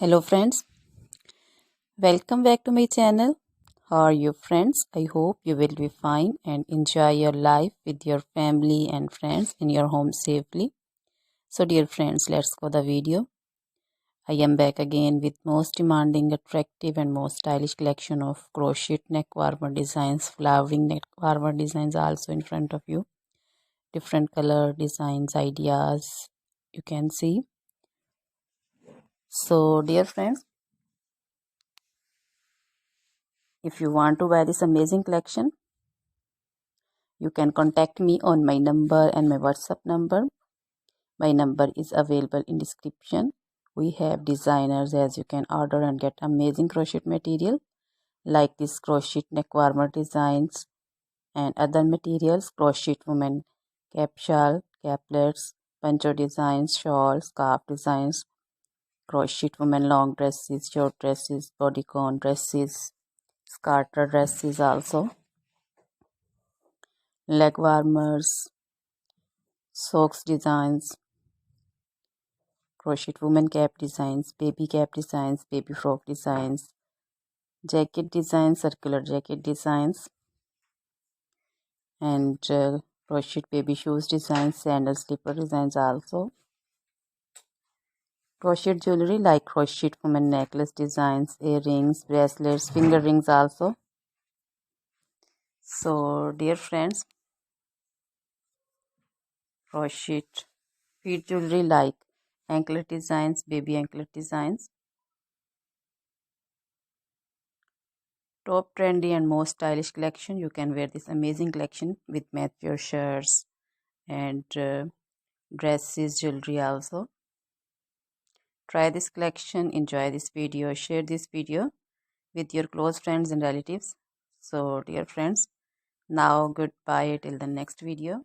Hello friends, welcome back to my channel. How are you friends? I hope you will be fine and enjoy your life with your family and friends in your home safely. So dear friends, let's go the video. I am back again with most demanding, attractive and most stylish collection of crochet neck warmer designs, flowering neck warmer designs also in front of you. Different color designs, ideas you can see. So dear friends, if you want to buy this amazing collection, you can contact me on my number and my WhatsApp number. My number is available in description. We have designers as you can order and get amazing crochet material like this crochet neck warmer designs and other materials, crochet women cap shawl, caplets, poncho designs, shawls, scarf designs, crochet women long dresses, short dresses, bodycon dresses, scarter dresses also, leg warmers, socks designs, crochet woman cap designs, baby cap designs, baby frock designs, jacket designs, circular jacket designs, and crochet baby shoes designs, sandal slipper designs also. Crochet jewelry like crochet woman necklace designs, earrings, bracelets, finger rings also. So dear friends, crochet feet jewelry like anklet designs, baby anklet designs. Top trendy and most stylish collection. You can wear this amazing collection with match your shirts and dresses, jewelry also. Try this collection, enjoy this video, share this video with your close friends and relatives. So dear friends, now goodbye till the next video.